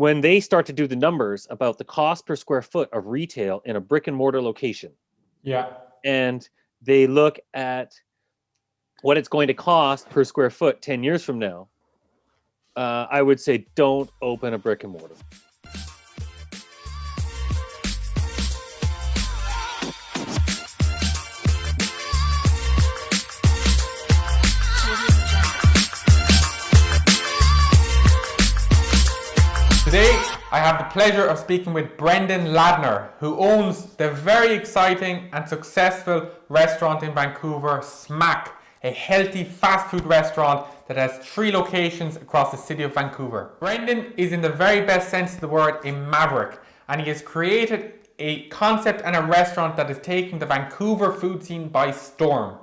when they start to do the numbers about the cost per square foot of retail in a brick and mortar location, Yeah. and they look at what it's going to cost per square foot 10 years from now, I would say don't open a brick and mortar. Today, I have the pleasure of speaking with Brendan Ladner, who owns the very exciting and successful restaurant in Vancouver, Smak, a healthy fast food restaurant that has 3 locations across the city of Vancouver. Brendan is, in the very best sense of the word, a maverick, and he has created a concept and a restaurant that is taking the Vancouver food scene by storm.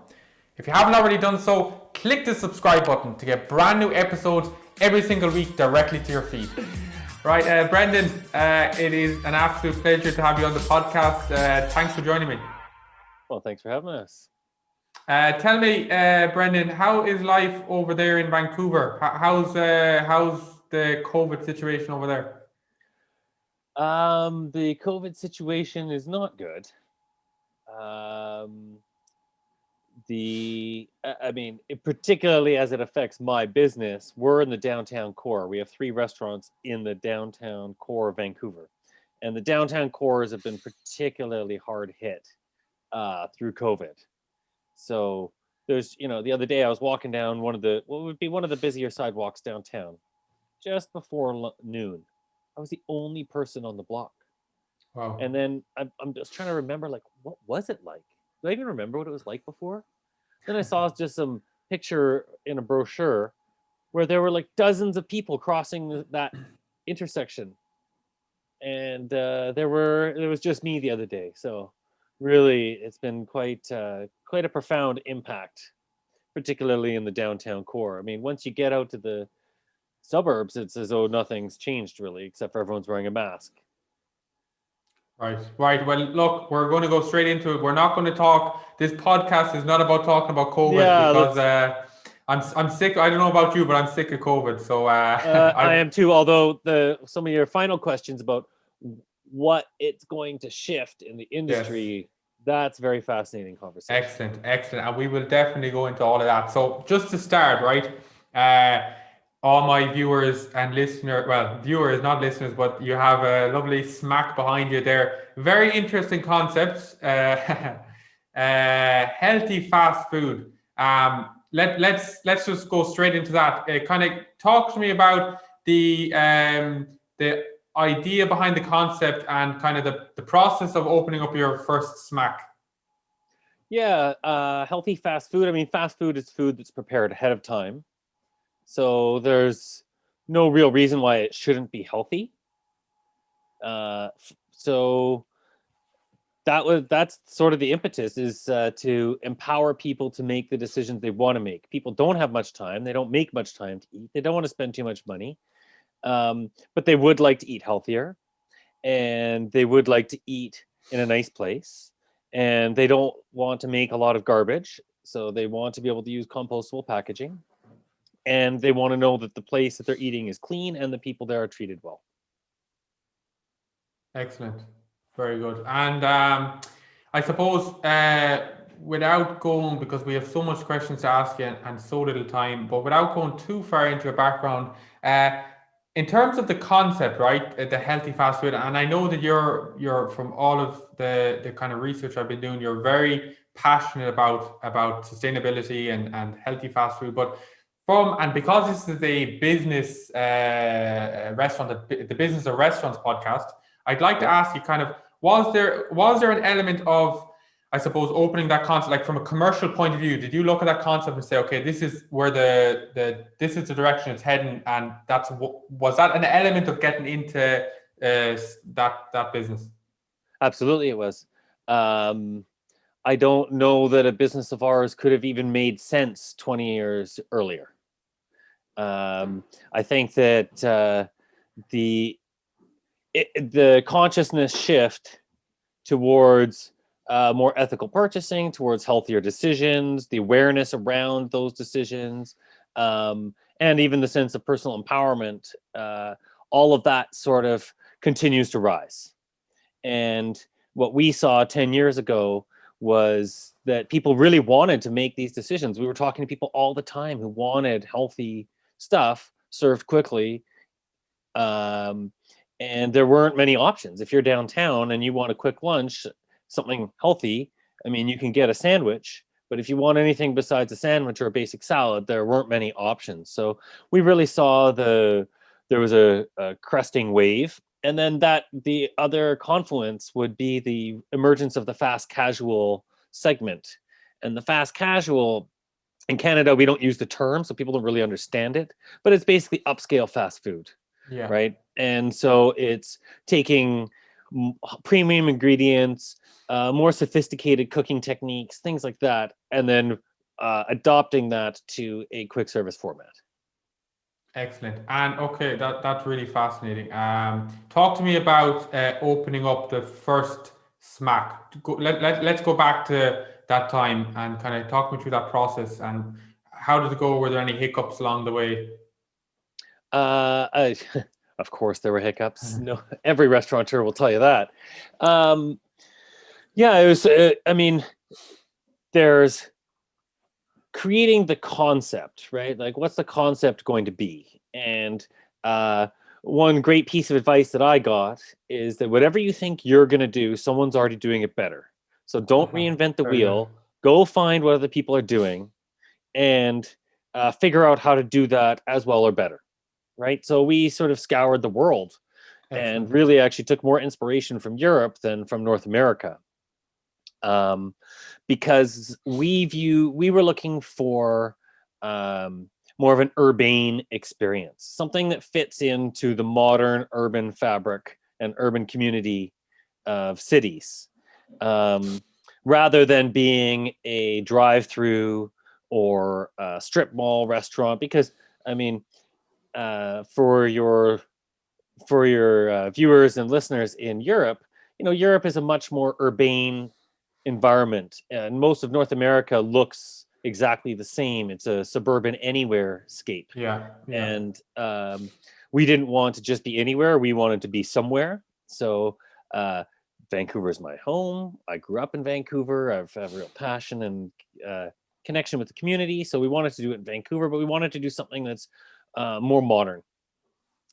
If you haven't already done so, click the subscribe button to get brand new episodes every single week directly to your feed. Right, Brendan, it is an absolute pleasure to have you on the podcast. Thanks for joining me. Well, thanks for having us. Tell me, Brendan, how is life over there in Vancouver? How's the COVID situation over there? The COVID situation is not good. Particularly as it affects my business, we're in the downtown core. We have 3 restaurants in the downtown core of Vancouver, and the downtown cores have been particularly hard hit through COVID. So there's, the other day I was walking down what would be one of the busier sidewalks downtown, just before noon. I was the only person on the block. Wow. And then I'm just trying to remember, like, what was it like? Do I even remember what it was like before? Then I saw just some picture in a brochure where there were like dozens of people crossing that intersection, and there was just me the other day. So really, it's been quite a profound impact, particularly in the downtown core. I mean, once you get out to the suburbs, it's as though nothing's changed really, except for everyone's wearing a mask. Right. Well, look, we're going to go straight into it. We're not going to talk. This podcast is not about talking about COVID because I'm sick. I don't know about you, but I'm sick of COVID. So I am too. Although some of your final questions about what it's going to shift in the industry, yes, that's very fascinating conversation. Excellent. And we will definitely go into all of that. So just to start, right? All my viewers and listeners, well, viewers, not listeners, but you have a lovely Smak behind you there. Very interesting concepts. Healthy fast food. Let's just go straight into that. Kind of talk to me about the idea behind the concept and kind of the process of opening up your first Smak. Yeah, healthy fast food. I mean, fast food is food that's prepared ahead of time. So there's no real reason why it shouldn't be healthy. So that's sort of the impetus, is to empower people to make the decisions they want to make. People don't have much time. They don't make much time to eat. They don't want to spend too much money. But they would like to eat healthier, and they would like to eat in a nice place, and they don't want to make a lot of garbage. So they want to be able to use compostable packaging. And they want to know that the place that they're eating is clean and the people there are treated well. Excellent. Very good. And I suppose without going, because we have so much questions to ask you and so little time, but without going too far into your background, in terms of the concept, right, the healthy fast food, and I know that you're from all of the kind of research I've been doing, you're very passionate about sustainability and healthy fast food, but because this is a business restaurant, the Business of Restaurants podcast, I'd like to ask you kind of, was there an element of, I suppose, opening that concept, like from a commercial point of view? Did you look at that concept and say, okay, this is where this is the direction it's heading, and was that an element of getting into that business? Absolutely, it was. I don't know that a business of ours could have even made sense 20 years earlier. I think that the consciousness shift towards more ethical purchasing, towards healthier decisions, the awareness around those decisions, and even the sense of personal empowerment, all of that sort of continues to rise. And what we saw 10 years ago was that people really wanted to make these decisions. We were talking to people all the time who wanted healthy stuff served quickly. Um, and there weren't many options. If you're downtown and you want a quick lunch, something healthy, I mean, you can get a sandwich. But if you want anything besides a sandwich or a basic salad, there weren't many options. So we really saw there was a cresting wave. And then the other confluence would be the emergence of the fast casual segment. And the fast casual, in Canada, we don't use the term, so people don't really understand it, but it's basically upscale fast food, Yeah. right? And so it's taking premium ingredients, more sophisticated cooking techniques, things like that, and then adopting that to a quick service format. Excellent. And okay, that's really fascinating. Talk to me about opening up the first Smak. Let's go back to that time and kind of talk me through that process and how did it go? Were there any hiccups along the way? Of course, there were hiccups. No, every restaurateur will tell you that. Yeah, it was. I mean, there's creating the concept, right? Like, what's the concept going to be? And one great piece of advice that I got is that whatever you think you're going to do, someone's already doing it better. So don't reinvent the Very good. wheel. Go find what other people are doing and figure out how to do that as well or better, right? So we sort of scoured the world and Excellent. really actually took more inspiration from Europe than from North America. Because we were looking for more of an urbane experience, something that fits into the modern urban fabric and urban community of cities, rather than being a drive-through or a strip mall restaurant. Because I mean, for your viewers and listeners in Europe, Europe is a much more urbane environment, and most of North America looks exactly the same. It's a suburban anywhere scape, Yeah. and we didn't want to just be anywhere. We wanted to be somewhere. So Vancouver is my home. I grew up in Vancouver. I have a real passion and connection with the community. So we wanted to do it in Vancouver, but we wanted to do something that's more modern.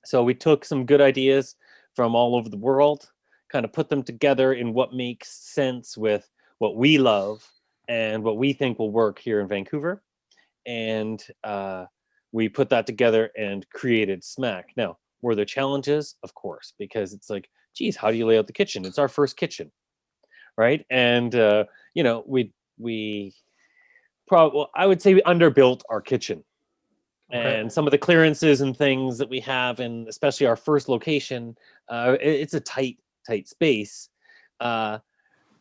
So we took some good ideas from all over the world, kind of put them together in what makes sense with what we love and what we think will work here in Vancouver. And we put that together and created Smak. Now, were there challenges? Of course, because it's like, geez, how do you lay out the kitchen? It's our first kitchen, right? And we probably, well, I would say we underbuilt our kitchen, Okay. and some of the clearances and things that we have, and especially our first location, it's a tight space.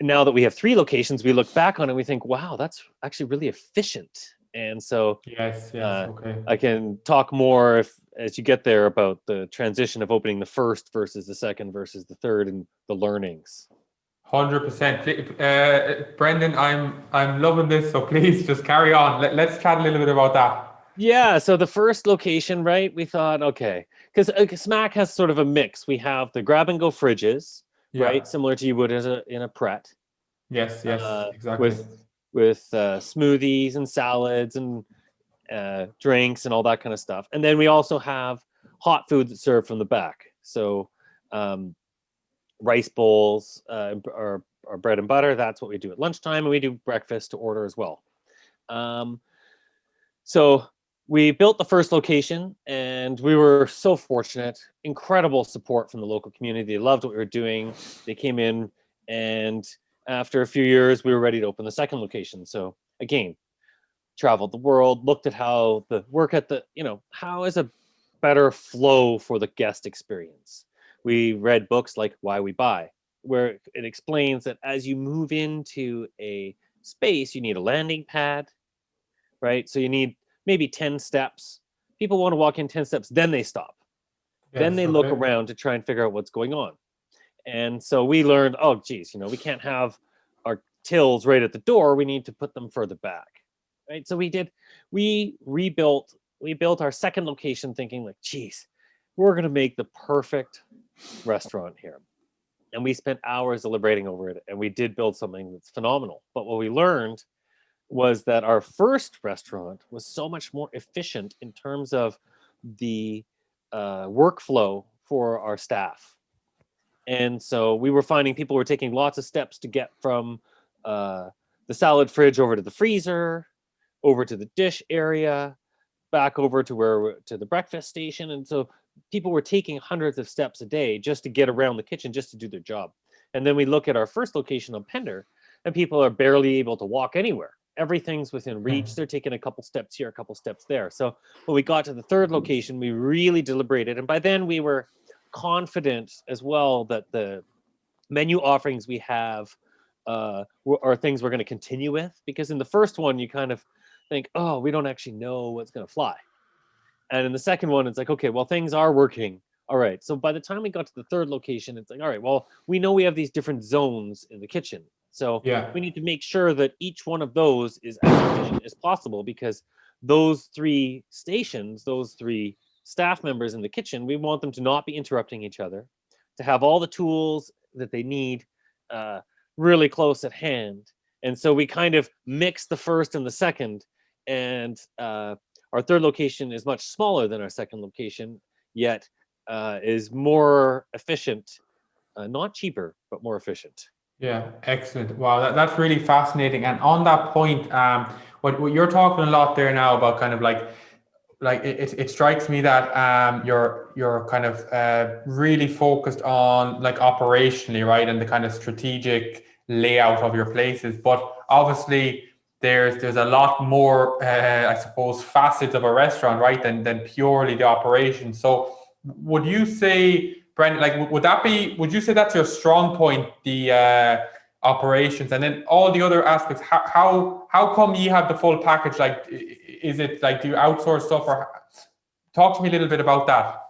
Now that we have 3 locations, we look back on it and we think, wow, that's actually really efficient. And so Yes. Okay. I can talk more as you get there about the transition of opening the first versus the second versus the third and the learnings. 100%. Brendan, I'm loving this, so please just carry on. Let's chat a little bit about that. Yeah, so the first location, right? We thought, okay, because Smak has sort of a mix. We have the grab and go fridges, Yeah. right, similar to you would in a Pret, Yes, exactly. with smoothies and salads and drinks and all that kind of stuff. And then we also have hot food that's served from the back. So rice bowls or bread and butter. That's what we do at lunchtime, and we do breakfast to order as well. So we built the first location, and we were so fortunate. Incredible support from the local community. They loved what we were doing. They came in, and after a few years, we were ready to open the second location. So again, traveled the world, looked at how the work at the, how is a better flow for the guest experience. We read books like Why We Buy, where it explains that as you move into a space, you need a landing pad, right? So you need maybe 10 steps. People want to walk in 10 steps, then they stop. Then Yes, they look okay. around to try and figure out what's going on. And so we learned, oh, geez, we can't have our tills right at the door. We need to put them further back, right? So we rebuilt our second location thinking like, geez, we're going to make the perfect restaurant here. And we spent hours deliberating over it, and we did build something that's phenomenal. But what we learned was that our first restaurant was so much more efficient in terms of the workflow for our staff. And so we were finding people were taking lots of steps to get from the salad fridge over to the freezer, over to the dish area, back over to the breakfast station. And so people were taking hundreds of steps a day just to get around the kitchen, just to do their job. And then we look at our first location on Pender, and people are barely able to walk anywhere. Everything's within reach. They're taking a couple steps here, a couple steps there. So when we got to the third location, we really deliberated. And by then we were confident as well that the menu offerings we have are things we're going to continue with. Because in the first one, you kind of think, oh, we don't actually know what's going to fly. And in the second one, it's like, okay, well, things are working. All right. So by the time we got to the third location, it's like, all right, well, we know we have these different zones in the kitchen. So we need to make sure that each one of those is as efficient as possible, because those three stations, those three staff members in the kitchen, we want them to not be interrupting each other, to have all the tools that they need really close at hand. And so we kind of mix the first and the second, and our third location is much smaller than our second location, yet is more efficient, not cheaper, but more efficient. Yeah, excellent. Wow, that's really fascinating. And on that point, what you're talking a lot there now about kind of like it strikes me that you're kind of really focused on like operationally, right, and the kind of strategic layout of your places. But obviously, there's a lot more, I suppose, facets of a restaurant, right, than purely the operation. So, would you say, Brendan, like would you say that's your strong point, the operations, and then all the other aspects? How come you have the full package? Like, is it like, do you outsource stuff, or talk to me a little bit about that?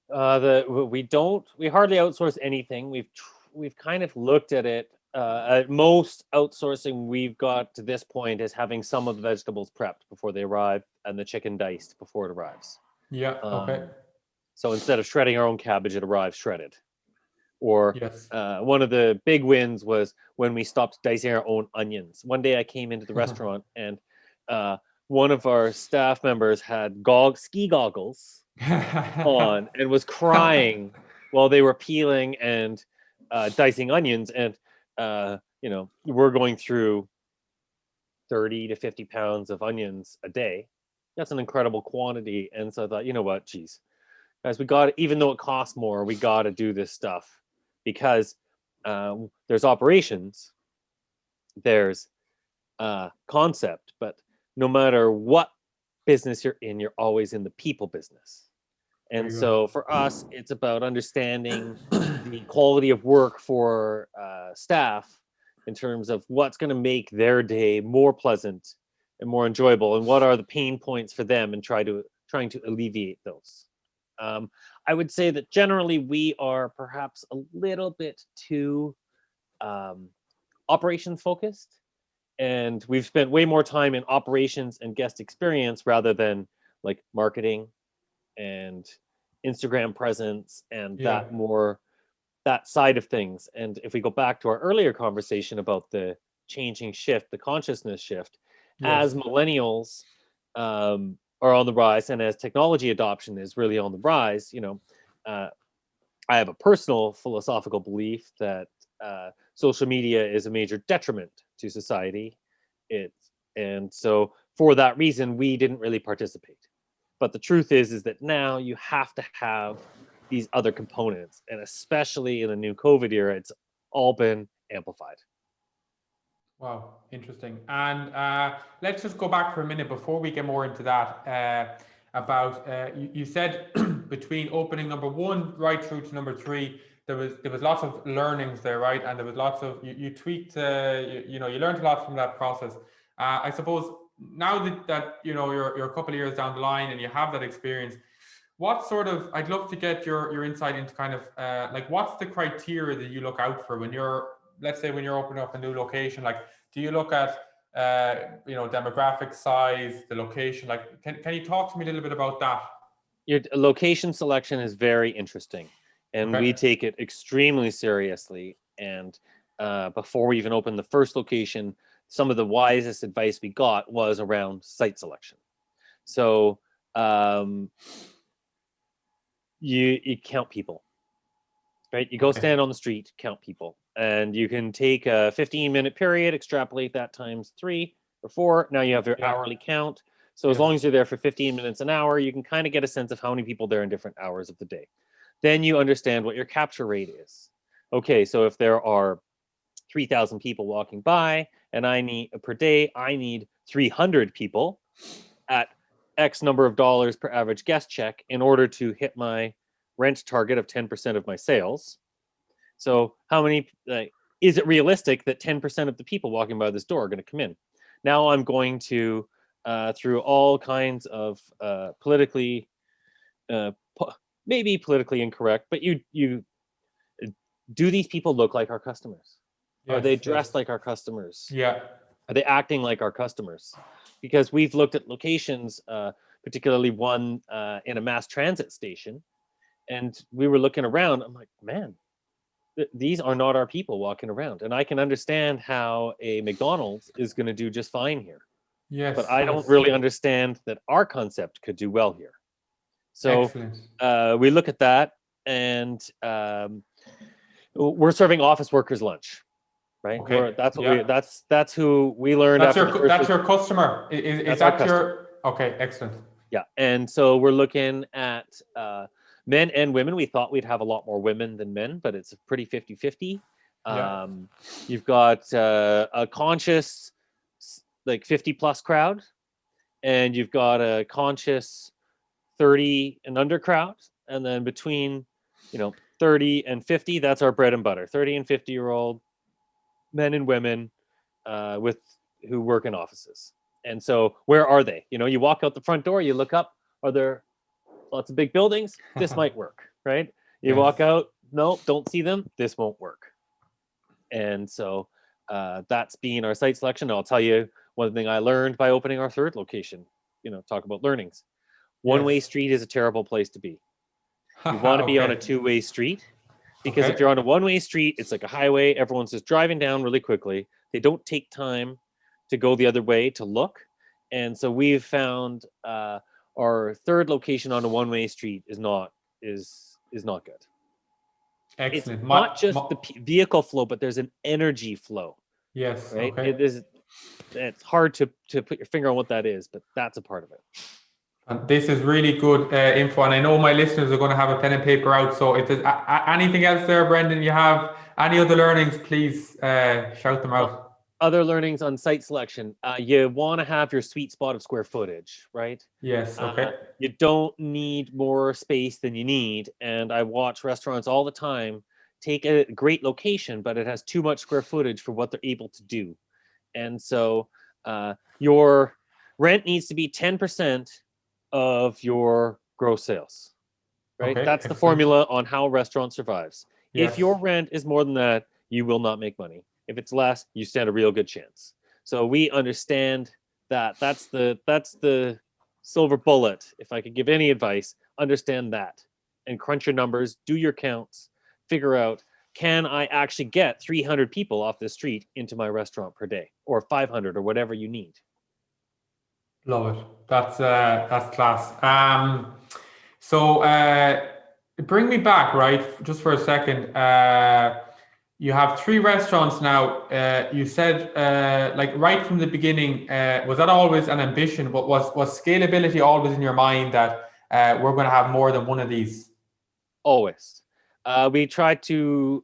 We hardly outsource anything. We've kind of looked at it. At most outsourcing we've got to this point is having some of the vegetables prepped before they arrive and the chicken diced before it arrives. Yeah. Okay. So instead of shredding our own cabbage, it arrives shredded. Or Yes. one of the big wins was when we stopped dicing our own onions. One day I came into the restaurant, and one of our staff members had ski goggles on and was crying while they were peeling and dicing onions. And we're going through 30 to 50 pounds of onions a day. That's an incredible quantity. And so I thought, you know what, geez, guys, even though it costs more, we got to do this stuff, because there's operations, there's concept, but no matter what business you're in, you're always in the people business. And so for us, it's about understanding the quality of work for staff in terms of what's going to make their day more pleasant and more enjoyable, and what are the pain points for them, and trying to alleviate those. I would say that generally we are perhaps a little bit too operations focused, and we've spent way more time in operations and guest experience rather than like marketing and Instagram presence and that side of things. And if we go back to our earlier conversation about the changing shift, the consciousness shift, as millennials are on the rise, and as technology adoption is really on the rise, I have a personal philosophical belief that social media is a major detriment to society. And so for that reason, we didn't really participate. But the truth is that now you have to have these other components, and especially in the new COVID era, it's all been amplified. Wow, interesting. And let's just go back for a minute before we get more into that. About you said between opening number one right through to number three, there was lots of learnings there, right? And there was lots of you tweaked, you learned a lot from that process. I suppose now that you're a couple of years down the line and you have that experience, what sort of, I'd love to get your insight into kind of like, what's the criteria that you look out for when let's say when you're opening up a new location? Like, do you look at demographic, size, the location? Like, can you talk to me a little bit about that? Your location selection is very interesting, and we Okay. take it extremely seriously. And before we even opened the first location, some of the wisest advice we got was around site selection. So um, you count people, right? You go Okay. stand on the street, count people, and you can take a 15-minute period, extrapolate that times 3 or 4. Now you have your Yeah. hourly count. So as Yes. long as you're there for 15 minutes an hour, you can kind of get a sense of how many people there in different hours of the day. Then you understand what your capture rate is. Okay, so if there are 3,000 people walking by and I need per day, I need 300 people at X number of dollars per average guest check in order to hit my rent target of 10% of my sales. So how many, is it realistic that 10% of the people walking by this door are going to come in? Now I'm going to, through all kinds of politically, uh, maybe politically incorrect, but you do these people look like our customers? Are they Yes. dressed Yes. like our customers? Yeah. Are they acting like our customers? Because we've looked at locations, particularly one in a mass transit station, and we were looking around. I'm like, man, these are not our people walking around. And I can understand how a McDonald's is going to do just fine here. But Yes. I don't Yes. really understand that our concept could do well here. So Excellent. we look at that, and we're serving office workers lunch, right? Okay. That's what we Yeah. that's who we learned after the first That's week. your customer. Is That's our that customer. your? Okay. Excellent. Yeah. And so we're looking at men and women. We thought we'd have a lot more women than men, but it's a pretty 50-50. Yeah. You've got a conscious, like 50 plus crowd, and you've got a conscious 30 and under crowd. And then between, 30 and 50, that's our bread and butter. 30 and 50-year-old men and women with who work in offices. And so where are they? You walk out the front door, you look up, are there lots of big buildings? This might work, right? You Yes. walk out, no, don't see them, this won't work. And so that's been our site selection. I'll tell you one thing I learned by opening our third location, talk about learnings. One-way Yes. street is a terrible place to be. You want to be on a Okay. two-way street, because if Okay. you're on a one-way street, it's like a highway. Everyone's just driving down really quickly. They don't take time to go the other way to look. And so we've found our third location on a one-way street is not good. It's Excellent. not just the vehicle flow, but there's an energy flow, Yes. right? Okay. It's hard to put your finger on what that is, but that's a part of it. And this is really good info, and I know my listeners are going to have a pen and paper out. So if there's anything else there, Brendan, you have any other learnings, please shout them out. Other learnings on site selection. You want to have your sweet spot of square footage, right? Yes. Okay. You don't need more space than you need. And I watch restaurants all the time take a great location, but it has too much square footage for what they're able to do. And so your rent needs to be 10% of your gross sales, right? Okay. That's the Excellent. formula on how a restaurant survives. Yes. If your rent is more than that, you will not make money. If it's less, you stand a real good chance. So we understand that. That's the silver bullet. If I could give any advice, understand that and crunch your numbers, do your counts, figure out, can I actually get 300 people off the street into my restaurant per day, or 500, or whatever you need. Love it. That's class. So bring me back, right, just for a second. You have three restaurants now. You said, like right from the beginning, was that always an ambition? But was scalability always in your mind that we're going to have more than one of these? Always. We tried to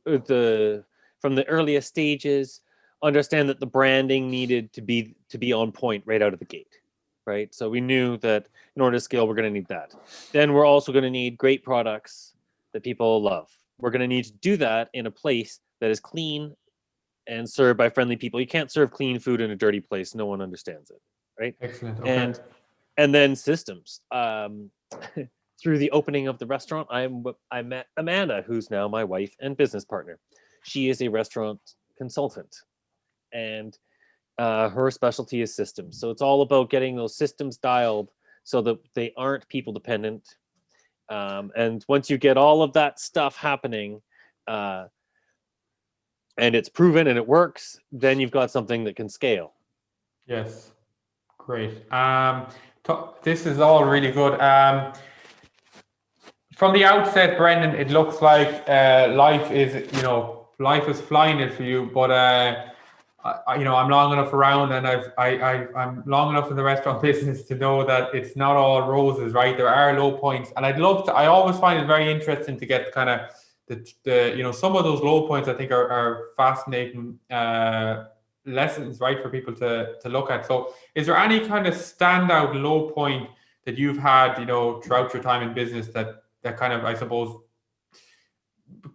from the earliest stages understand that the branding needed to be on point right out of the gate, right? So we knew that in order to scale, we're going to need that. Then we're also going to need great products that people love. We're going to need to do that in a place that is clean and served by friendly people. You can't serve clean food in a dirty place. No one understands it, right? Excellent. Okay. And then systems. Through the opening of the restaurant, I met Amanda, who's now my wife and business partner. She is a restaurant consultant, and her specialty is systems. So it's all about getting those systems dialed so that they aren't people dependent. And once you get all of that stuff happening, and it's proven and it works, then you've got something that can scale. Yes. Great. This is all really good. From the outset, Brendan, it looks like life is flying it for you. But I'm long enough around, and I'm long enough in the restaurant business to know that it's not all roses, right? There are low points, and I always find it very interesting to get kind of some of those low points. I think are fascinating lessons, right, for people to look at. So, is there any kind of standout low point that you've had, throughout your time in business that kind of, I suppose,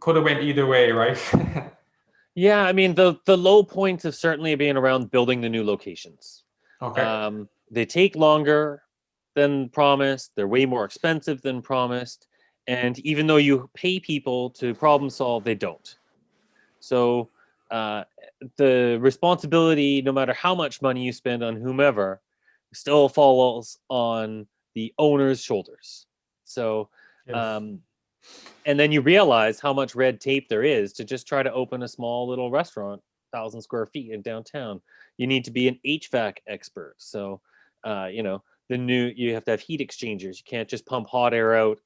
could have went either way, right? Yeah, I mean the low points have certainly been around building the new locations. Okay. They take longer than promised. They're way more expensive than promised, and even though you pay people to problem solve, they don't. So the responsibility, no matter how much money you spend on whomever, still falls on the owner's shoulders. So, Yes. um, and then you realize how much red tape there is to just try to open a small little restaurant, 1,000 square feet in downtown. You need to be an HVAC expert. So, you have to have heat exchangers. You can't just pump hot air out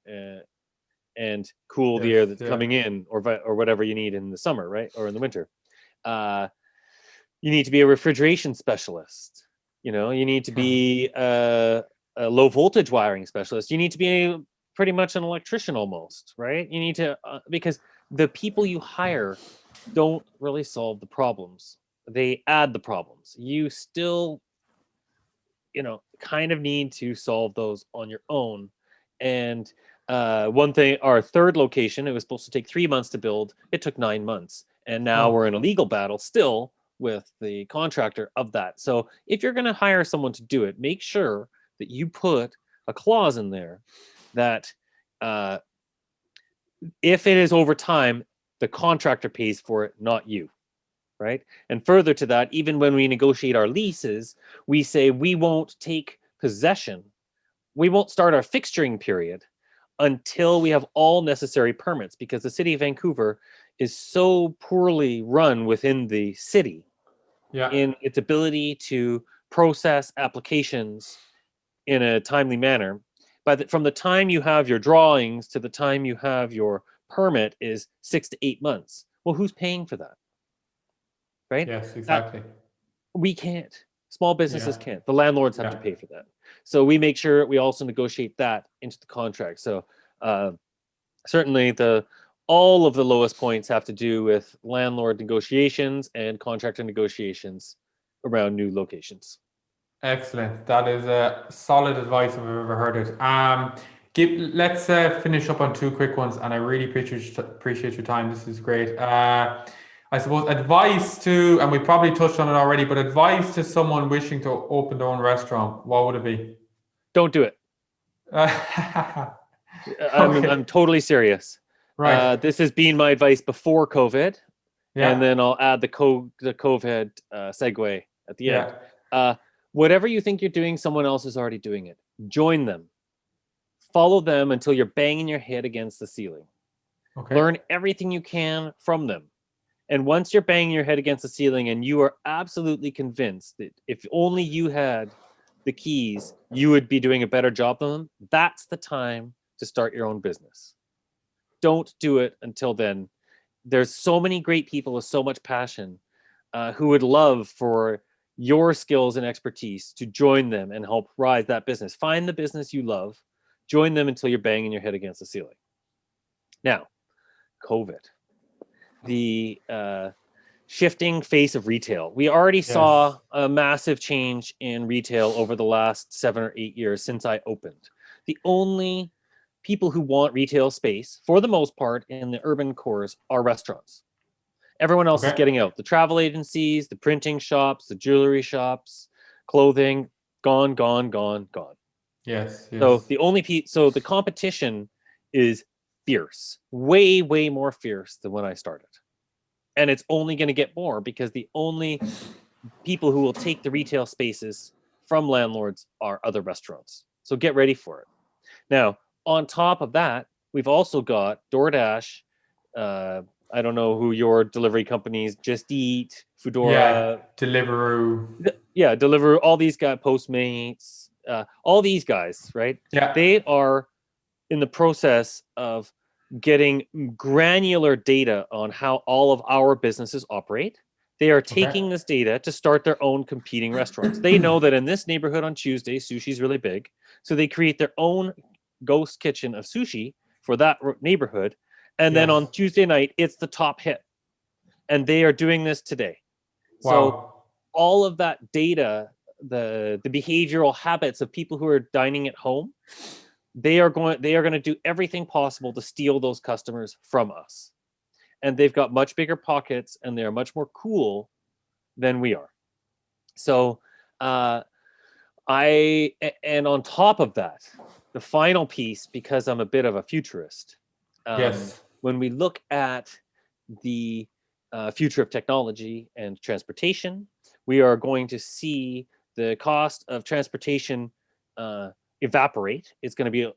and cool the air Yes. that's Yeah. coming in, or whatever you need in the summer, right, or in the winter. Uh, you need to be a refrigeration specialist. You need to be a low voltage wiring specialist. You need to be pretty much an electrician almost, right? You need to because the people you hire don't really solve the problems. They add the problems. You still, kind of need to solve those on your own. And one thing, our third location, it was supposed to take 3 months to build. It took 9 months. And now Oh, we're in a legal battle still with the contractor of that. So if you're going to hire someone to do it, make sure that you put a clause in there that uh, if it is over time, the contractor pays for it, not you. Right. And further to that, even when we negotiate our leases, we say we won't take possession. We won't start our fixturing period until we have all necessary permits, because the city of Vancouver is so poorly run within the city yeah. in its ability to process applications in a timely manner. But from the time you have your drawings to the time you have your permit is 6 to 8 months. Well, who's paying for that? Right? Yes. That Exactly. we can't. Small businesses Yeah. can't. The landlords have to Yeah. pay for that. So we make sure we also negotiate that into the contract. So uh, certainly all of the lowest points have to do with landlord negotiations and contractor negotiations around new locations. Excellent. That is solid advice if I've ever heard it. Let's finish up on two quick ones, and I really appreciate your time. This is great. I suppose advice to, and we probably touched on it already, but advice to someone wishing to open their own restaurant, what would it be? Don't do it. I'm Okay. totally serious. Right. This has been my advice before COVID, and Yeah. then I'll add the COVID segue at the end. Yeah. Uh, Whatever you think you're doing, someone else is already doing it. Join them. Follow them until you're banging your head against the ceiling. Okay. Learn everything you can from them. And once you're banging your head against the ceiling and you are absolutely convinced that if only you had the keys, you would be doing a better job than them, that's the time to start your own business. Don't do it until then. There's so many great people with so much passion who would love for your skills and expertise to join them and help rise that business. Find the business you love, join them until you're banging your head against the ceiling. Now, COVID, the shifting face of retail. We already Yes. saw a massive change in retail over the last 7 or 8 years since I opened. The only people who want retail space, for the most part, in the urban cores are restaurants. Everyone else is Okay. getting out. The travel agencies, the printing shops, the jewelry shops, clothing, gone, gone, gone, gone. Yes. So Yes. the competition is fierce, way, way more fierce than when I started. And it's only going to get more because the only people who will take the retail spaces from landlords are other restaurants. So get ready for it. Now, on top of that, we've also got DoorDash. I don't know who your delivery companies, Just Eat, Yeah, Foodora, Deliveroo. yeah, Deliveroo, all these guys, Postmates, all these guys, right? Yeah. They are in the process of getting granular data on how all of our businesses operate. They are Okay. taking this data to start their own competing restaurants. They know that in this neighborhood on Tuesday, sushi's really big. So they create their own ghost kitchen of sushi for that neighborhood. And then on Yes. Tuesday night, it's the top hit. And they are doing this today. So Wow. all of that data, the behavioral habits of people who are dining at home, they are going to do everything possible to steal those customers from us. And they've got much bigger pockets and they're much more cool than we are. So and on top of that, the final piece, because I'm a bit of a futurist, Yes. when we look at the future of technology and transportation, we are going to see the cost of transportation evaporate. It's going to be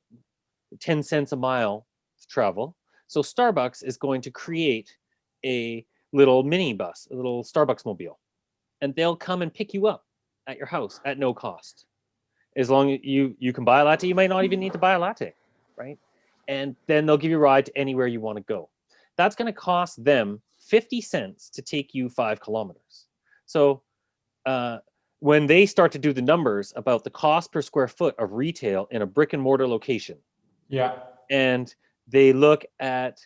10 cents a mile to travel. So Starbucks is going to create a little mini bus, a little Starbucks mobile, and they'll come and pick you up at your house at no cost. As long as you can buy a latte, you might not even need to buy a latte, right? And then they'll give you a ride to anywhere you want to go. That's going to cost them 50 cents to take you 5 kilometers. So when they start to do the numbers about the cost per square foot of retail in a brick and mortar location, Yeah. and they look at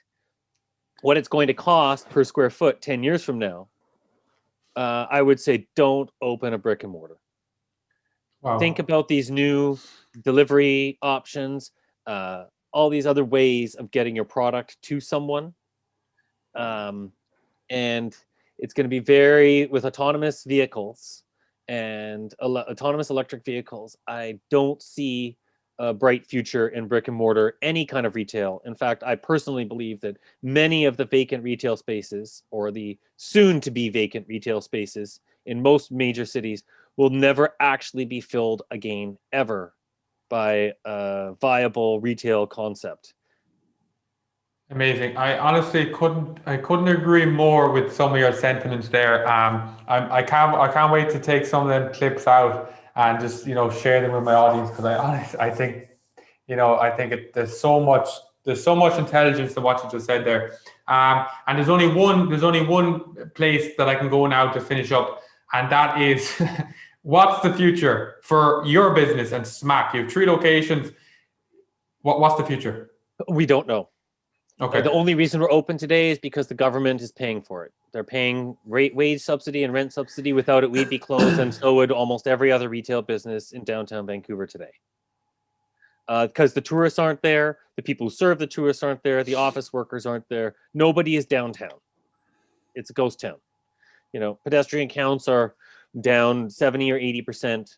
what it's going to cost per square foot 10 years from now, I would say don't open a brick and mortar. Think Wow. about these new delivery options, all these other ways of getting your product to someone. Um, and it's going to be with autonomous vehicles and autonomous electric vehicles. I don't see a bright future in brick and mortar, any kind of retail. In fact, I personally believe that many of the vacant retail spaces, or the soon to be vacant retail spaces in most major cities, will never actually be filled again, ever, by a viable retail concept. Amazing. I couldn't agree more with some of your sentiments there. I can't wait to take some of them clips out and just share them with my audience, because I think there's so much intelligence in what you just said there. And there's only one place that I can go now to finish up, and that is what's the future for your business and Smak? You have 3 locations. What's the future? We don't know. The Okay. only reason we're open today is because the government is paying for it. They're paying wage subsidy and rent subsidy. Without it, we'd be closed, and so would almost every other retail business in downtown Vancouver today. Because the tourists aren't there, the people who serve the tourists aren't there, the office workers aren't there. Nobody is downtown. It's a ghost town. Pedestrian counts are down 70 or 80%,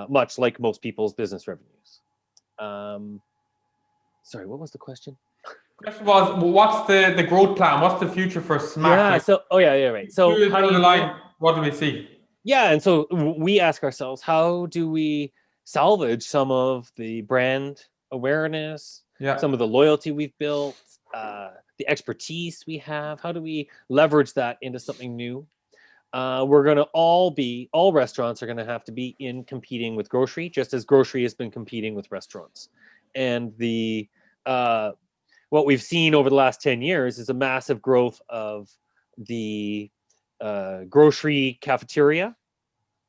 much like most people's business revenues. Sorry, what was the question? Question was, what's the growth plan? What's the future for Smack? Yeah. So, right. 2 So, years how do down the you grow? line, what do we see? Yeah, and so we ask ourselves, how do we salvage some of the brand awareness, Yeah. some of the loyalty we've built, the expertise we have? How do we leverage that into something new? We're going to all restaurants are going to have to be in competing with grocery, just as grocery has been competing with restaurants. And what we've seen over the last 10 years is a massive growth of the grocery cafeteria.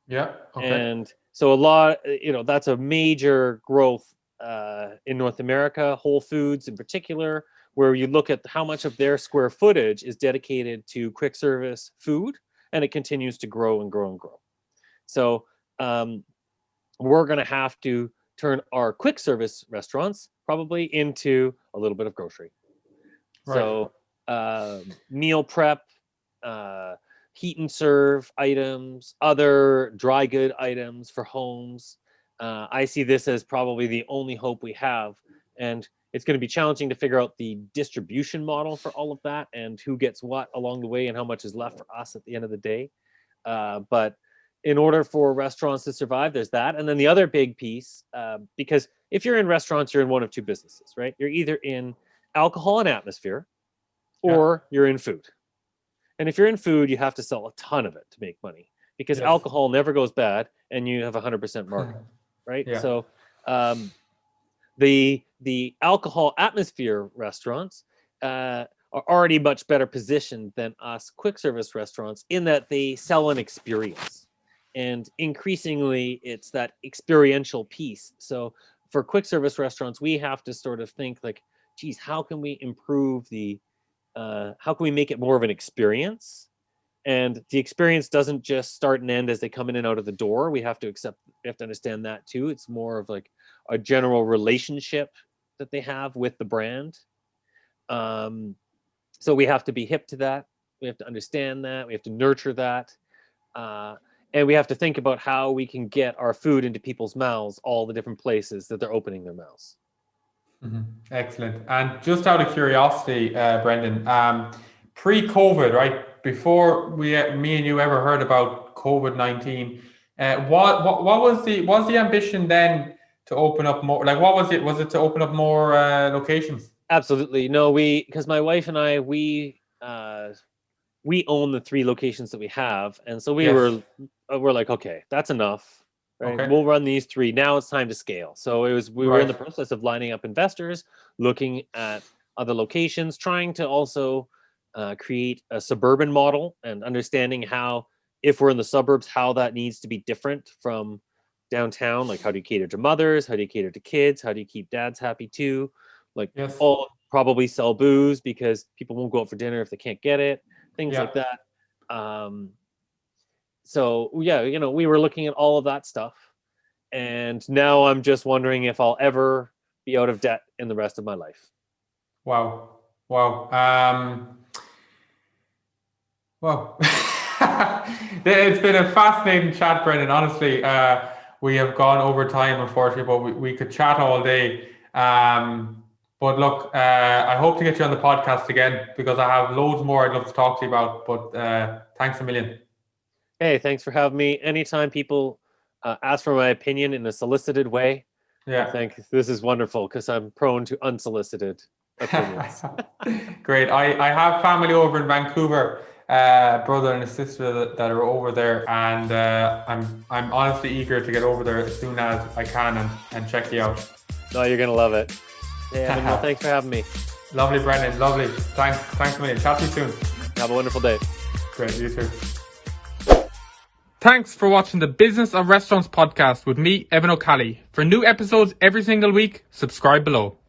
Yeah. Okay. And so that's a major growth in North America, Whole Foods in particular, where you look at how much of their square footage is dedicated to quick service food, and it continues to grow and grow and grow. So we're going to have to turn our quick service restaurants probably into a little bit of grocery. Right. So meal prep, heat and serve items, other dry good items for homes. I see this as probably the only hope we have. And it's going to be challenging to figure out the distribution model for all of that and who gets what along the way and how much is left for us at the end of the day. But in order for restaurants to survive, there's that. And then the other big piece, because if you're in restaurants, you're in one of two businesses, right? You're either in alcohol and atmosphere, or you're in food. And if you're in food, you have to sell a ton of it to make money, because alcohol never goes bad and you have 100% margin, right? Yeah. So the alcohol atmosphere restaurants are already much better positioned than us quick service restaurants in that they sell an experience. And increasingly, it's that experiential piece. So for quick service restaurants, we have to sort of think like, geez, how can we improve how can we make it more of an experience? And the experience doesn't just start and end as they come in and out of the door. We have to understand that too. It's more of like a general relationship that they have with the brand. So we have to be hip to that. We have to understand that. We have to nurture that. And we have to think about how we can get our food into people's mouths, all the different places that they're opening their mouths. Mm-hmm. Excellent. And just out of curiosity, Brendan, pre-COVID, right, before me and you ever heard about COVID-19, what was the ambition then to open up more? Like, what was it? Was it to open up more locations? Absolutely. No, because my wife and I, we own the 3 locations that we have, and so we're like, okay, that's enough, right? Okay. We'll run these 3. Now it's time to scale. So we were in the process of lining up investors, looking at other locations, trying to also create a suburban model, and understanding how, if we're in the suburbs, how that needs to be different from downtown. Like, how do you cater to mothers? How do you cater to kids? How do you keep dads happy too? Like, all probably sell booze because people won't go out for dinner if they can't get it. Things like that. So yeah, we were looking at all of that stuff, and now I'm just wondering if I'll ever be out of debt in the rest of my life. Wow. It's been a fascinating chat, Brendan. Honestly, we have gone over time, unfortunately, but we could chat all day. But look, I hope to get you on the podcast again, because I have loads more I'd love to talk to you about. But thanks a million. Hey, thanks for having me. Anytime people ask for my opinion in a solicited way, I think this is wonderful, because I'm prone to unsolicited opinions. Great. I have family over in Vancouver, brother and a sister that are over there, and I'm honestly eager to get over there as soon as I can and check you out. No, you're gonna love it. Hey, Evan, well, thanks for having me. Lovely, Brendan. Lovely. Thanks a million. Chat to you soon. Have a wonderful day. Great. You too. Thanks for watching the Business of Restaurants podcast with me, Evan O'Callaghan. For new episodes every single week, subscribe below.